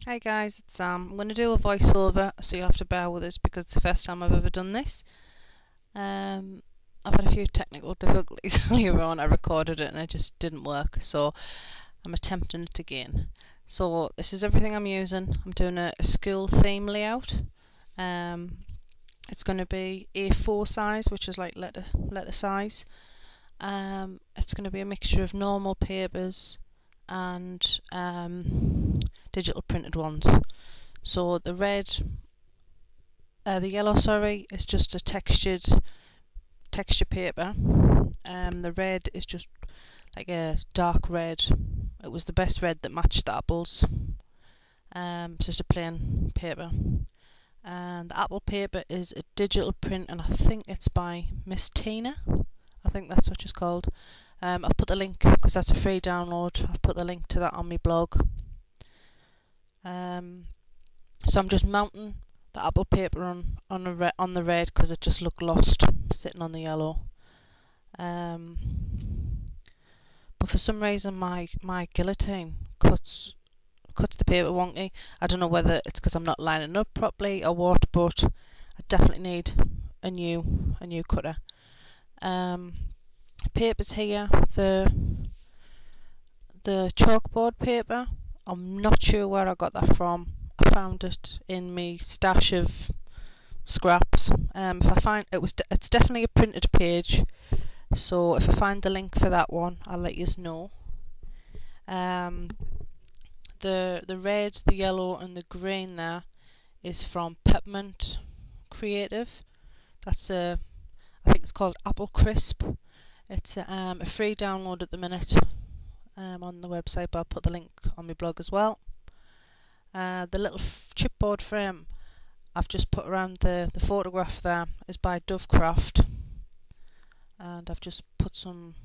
Hi guys, it's Sam. I'm going to do a voiceover, so you'll have to bear with us because it's the first time I've ever done this. I've had a few technical difficulties earlier on. I recorded it and it just didn't work, so I'm attempting it again. So this is everything I'm using. I'm doing a school theme layout. It's going to be A4 size, which is like letter size. It's going to be a mixture of normal papers and digital printed ones. So the yellow, sorry, is just a texture paper. The red is just like a dark red. It was the best red that matched the apples. It's just a plain paper. And the apple paper is a digital print, and I think it's by Miss Tina. I think that's what she's called. I've put the link, because that's a free download, I've put the link to that on my blog. So I'm just mounting the apple paper on the red because it just looked lost sitting on the yellow. But for some reason my guillotine cuts the paper wonky. I don't know whether it's because I'm not lining it up properly or what, but I definitely need a new cutter. Papers here, the chalkboard paper, I'm not sure where I got that from. I found it in my stash of scraps. If I find it's definitely a printed page, so if I find the link for that one, I'll let you know. The red, the yellow and the green there is from Peppermint Creative. That's I think it's called Apple Crisp. It's a free download at the minute on the website, but I'll put the link on my blog as well. The little chipboard frame I've just put around the photograph there is by Dovecraft, and I've just put some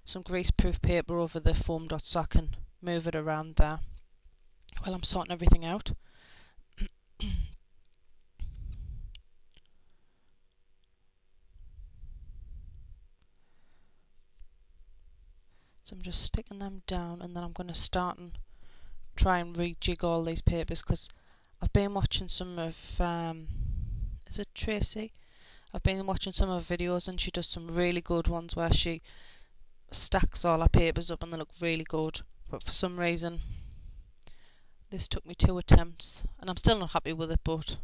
greaseproof paper over the foam dot so I can move it around there while I'm sorting everything out. So I'm just sticking them down, and then I'm going to start and try and rejig all these papers, because I've been watching some of is it Tracy? I've been watching some of her videos, and she does some really good ones where she stacks all her papers up and they look really good. But for some reason this took me 2 attempts and I'm still not happy with it, but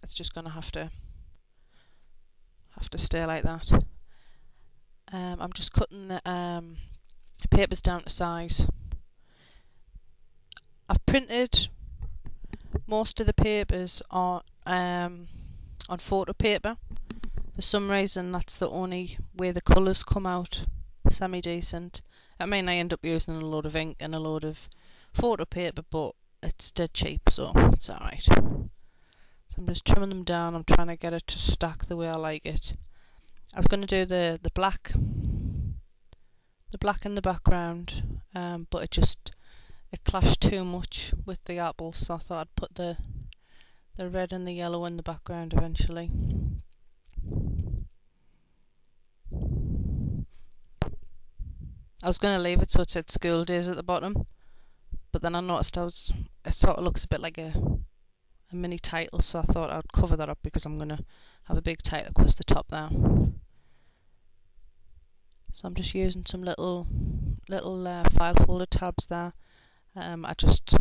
it's just gonna have to stay like that. I'm just cutting the papers down to size. I've printed most of the papers on photo paper. For some reason that's the only way the colours come out semi-decent. I mean, I end up using a load of ink and a load of photo paper, but it's dead cheap, so it's alright. So I'm just trimming them down. I'm trying to get it to stack the way I like it. I was going to do the black in the background, but it clashed too much with the apples, so I thought I'd put the red and the yellow in the background eventually. I was going to leave it so it said school days at the bottom, but then I noticed it sort of looks a bit like a mini title, so I thought I'd cover that up because I'm going to have a big title across the top there. So I'm just using some little file folder tabs there. I just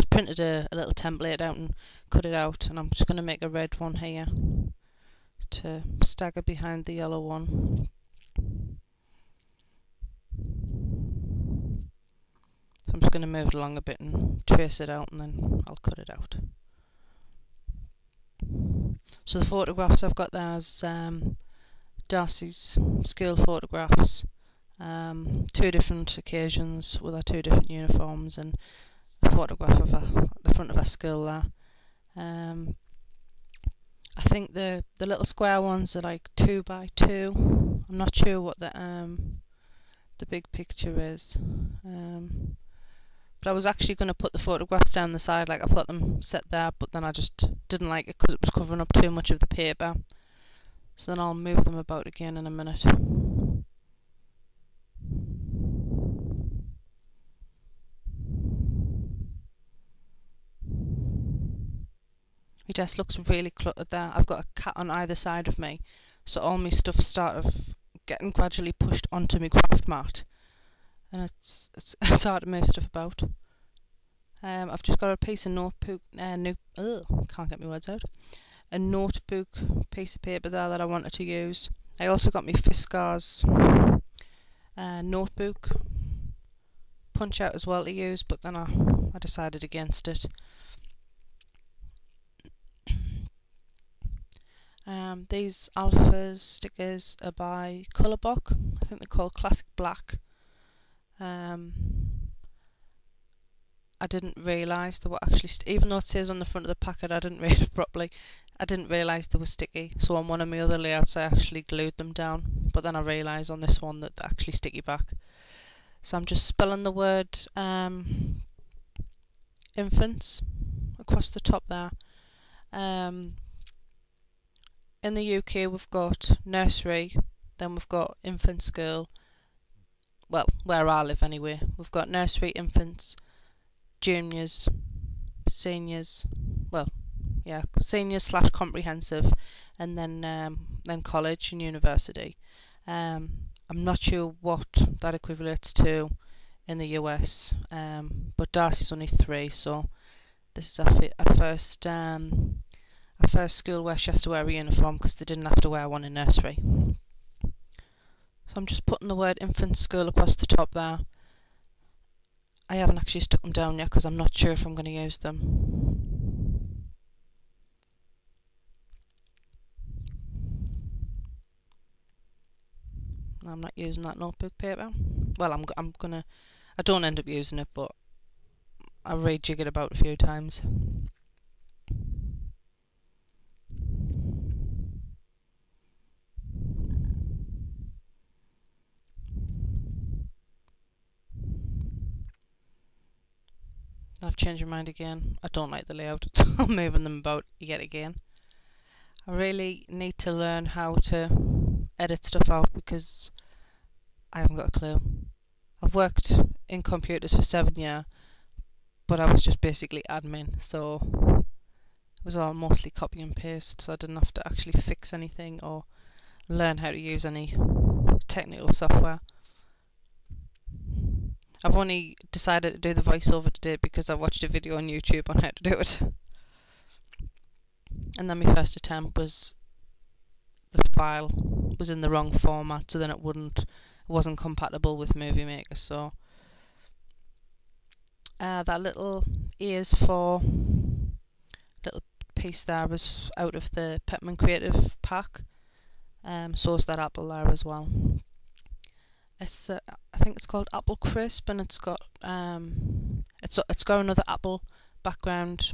printed a little template out and cut it out, and I'm just going to make a red one here to stagger behind the yellow one. So I'm just going to move it along a bit and trace it out, and then I'll cut it out. So the photographs I've got there is Darcy's school photographs, 2 different occasions with her 2 different uniforms, and a photograph of her at the front of her school there. I think the little square ones are like 2 by 2. I'm not sure what the big picture is. But I was actually going to put the photographs down the side, like I've got them set there, but then I just didn't like it because it was covering up too much of the paper. So then I'll move them about again in a minute. My desk looks really cluttered there. I've got a cat on either side of me, so all my stuff started getting gradually pushed onto my craft mat, and it's hard to move stuff about. I've just got a piece of notebook, can't get my words out. A notebook piece of paper there that I wanted to use. I also got my Fiskars notebook punch out as well to use, but then I decided against it. These Alpha stickers are by Colourbook. I think they're called Classic Black. I didn't realise they were actually, even though it says on the front of the packet, I didn't read it properly. I didn't realise they were sticky, so on one of my other layouts I actually glued them down, but then I realised on this one that they're actually sticky back. So I'm just spelling the word infants across the top there. In the UK we've got nursery, then we've got infant school, well, where I live anyway. We've got nursery, infants, juniors, seniors, well, yeah, seniors / comprehensive, and then college and university. I'm not sure what that equivalates to in the US, but Darcy's only 3, so this is our first school where she has to wear a uniform because they didn't have to wear one in nursery. So I'm just putting the word infant school across the top there. I haven't actually stuck them down yet because I'm not sure if I'm going to use them. I'm not using that notebook paper. Well, I'm gonna. I don't end up using it, but I rejig it about a few times. I've changed my mind again. I don't like the layout. I'm moving them about yet again. I really need to learn how to edit stuff out because I haven't got a clue. I've worked in computers for 7 years, but I was just basically admin, so it was all mostly copy and paste, so I didn't have to actually fix anything or learn how to use any technical software. I've only decided to do the voiceover today because I watched a video on YouTube on how to do it. And then my first attempt was the file was in the wrong format, so then it wasn't compatible with Movie Maker. So that little ears for little piece there was out of the Peppermint Creative pack. So is that apple there as well. It's I think it's called Apple Crisp, and it's got another apple background.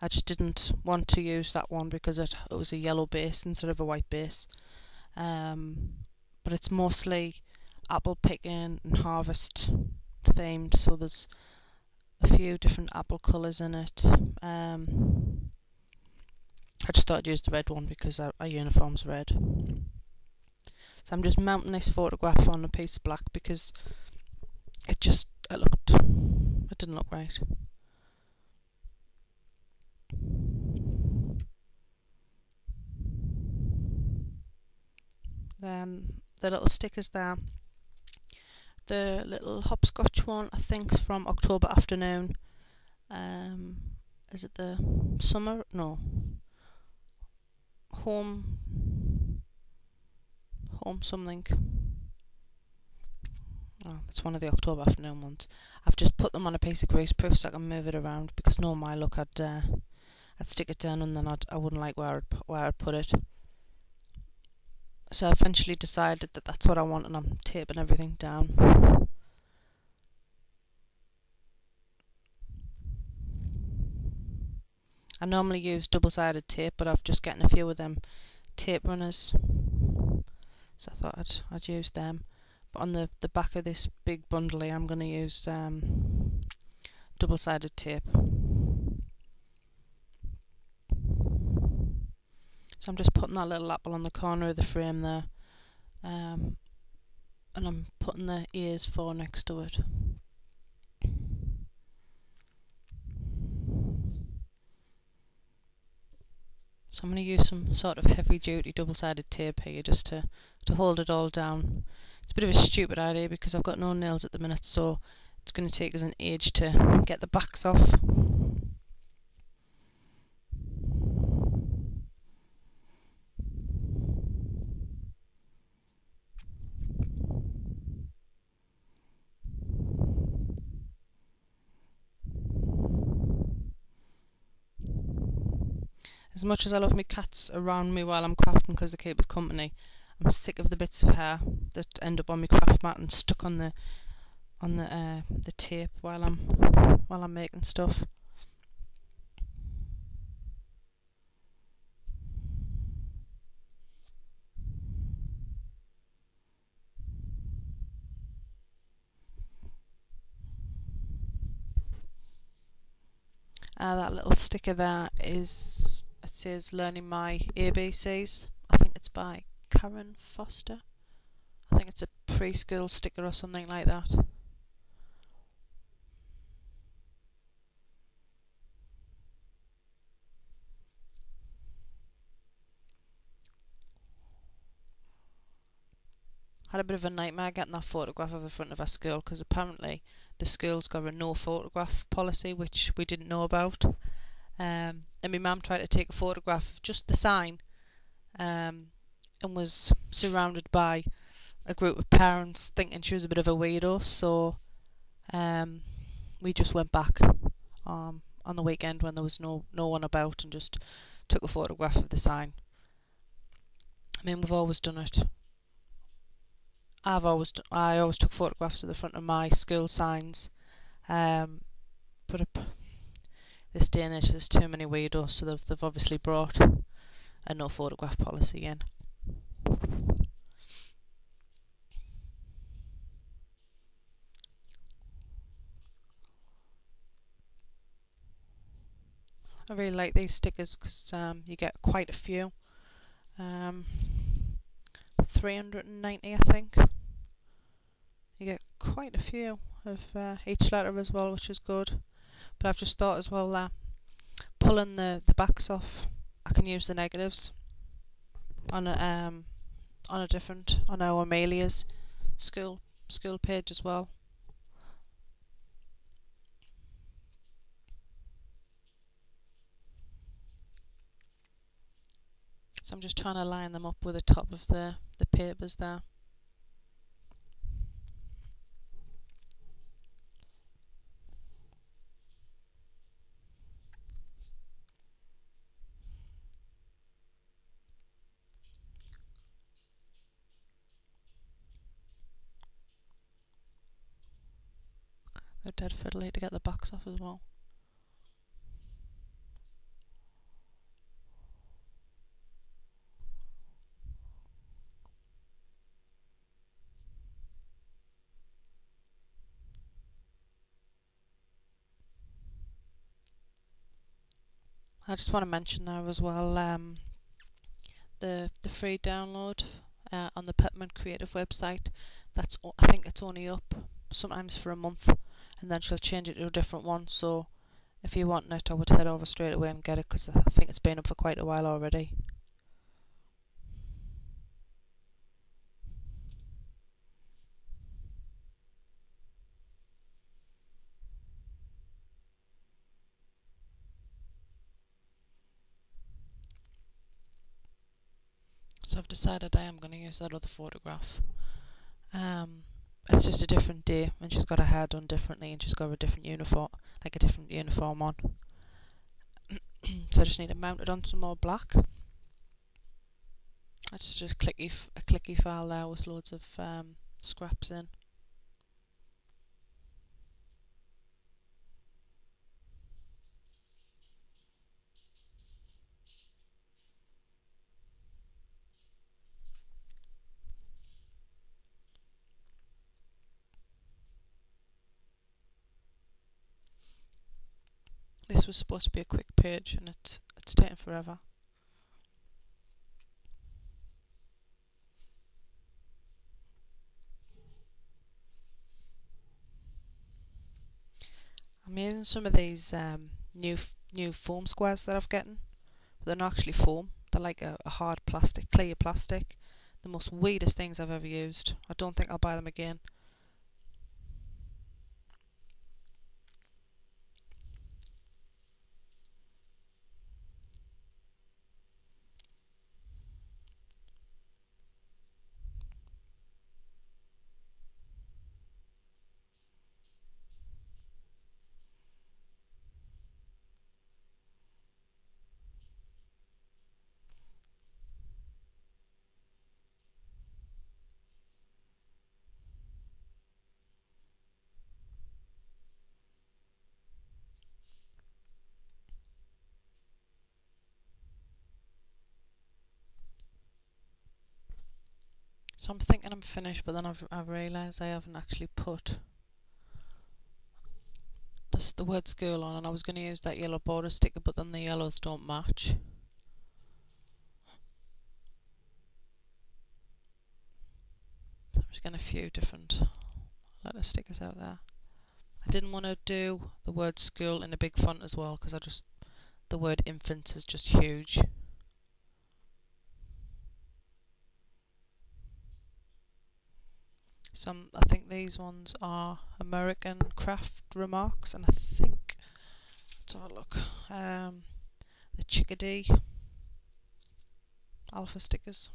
I just didn't want to use that one because it was a yellow base instead of a white base. But it's mostly apple picking and harvest themed, so there's a few different apple colours in it. I just thought I'd use the red one because our uniform's red. So I'm just mounting this photograph on a piece of black because it didn't look right. Then the little stickers there. The little hopscotch one, I think, is from October Afternoon. Is it the summer? No. Home something. Oh, it's one of the October Afternoon ones. I've just put them on a piece of greaseproof so I can move it around because normally I'd stick it down and then I wouldn't like where I'd put it. So I eventually decided that that's what I want, and I'm taping everything down. I normally use double-sided tape, but I've just getting a few of them tape runners, so I thought I'd use them. But on the back of this big bundle here, I'm going to use double-sided tape. So I'm just putting that little apple on the corner of the frame there, and I'm putting the ears for next to it. So I'm going to use some sort of heavy duty double-sided tape here just to hold it all down. It's a bit of a stupid idea because I've got no nails at the minute, so it's going to take us an age to get the backs off. As much as I love my cats around me while I'm crafting because they keep us company, I'm sick of the bits of hair that end up on my craft mat and stuck on the tape while I'm making stuff. That little sticker there is, it says learning my ABCs. I think it's by Karen Foster. I think it's a preschool sticker or something like that. Had a bit of a nightmare getting that photograph of the front of our school because apparently the school's got a no photograph policy which we didn't know about. And my mum tried to take a photograph of just the sign and was surrounded by a group of parents thinking she was a bit of a weirdo, so we just went back on the weekend when there was no one about and just took a photograph of the sign. I mean, we've always done it. I always took photographs of the front of my school signs, but this day and age there's too many weirdos, so they've obviously brought a no photograph policy in. I really like these stickers because you get quite a few. 390 I think. You get quite a few of each letter as well, which is good. But I've just thought as well that pulling the backs off, I can use the negatives on our Amelia's school page as well. So I'm just trying to line them up with the top of the papers there. They're dead fiddly to get the backs off as well. I just want to mention there as well the free download on the Peppermint Creative website. I think it's only up sometimes for a month, and then she'll change it to a different one. So if you want it, I would head over straight away and get it because I think it's been up for quite a while already. So I've decided I am going to use that other photograph. It's just a different day, and she's got her hair done differently, and she's got a different uniform, on. So I just need to mount it on some more black. That's just a clicky file there with loads of scraps in. This was supposed to be a quick page, and it's taken forever. I'm using some of these new foam squares that I've gotten but they're not actually foam. They're like a hard plastic, clear plastic. The most weirdest things I've ever used. I don't think I'll buy them again. So I'm thinking I'm finished, but then I've realised I haven't actually put the word school on, and I was going to use that yellow border sticker, but then the yellows don't match. So I'm just getting a few different letter stickers out there. I didn't want to do the word school in a big font as well, because the word infants is just huge. I think these ones are American craft remarks, and I think, let's have a look, the chickadee alpha stickers.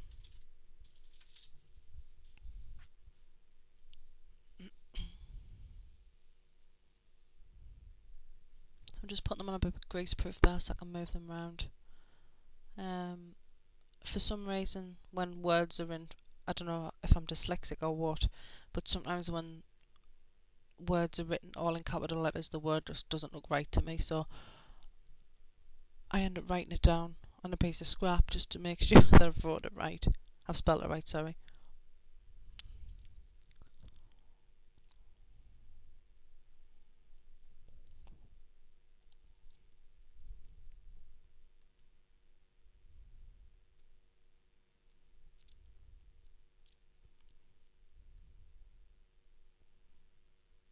So I'm just putting them on a bit of greaseproof there so I can move them around. For some reason, when words are in, I don't know if I'm dyslexic or what, but sometimes when words are written all in capital letters, the word just doesn't look right to me, so I end up writing it down on a piece of scrap just to make sure that I've wrote it right. I've spelled it right, sorry.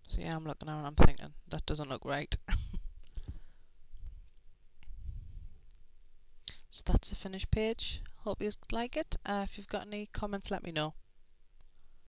So yeah, I'm looking at it and I'm thinking, that doesn't look right. So that's the finished page. Hope you like it. If you've got any comments, let me know.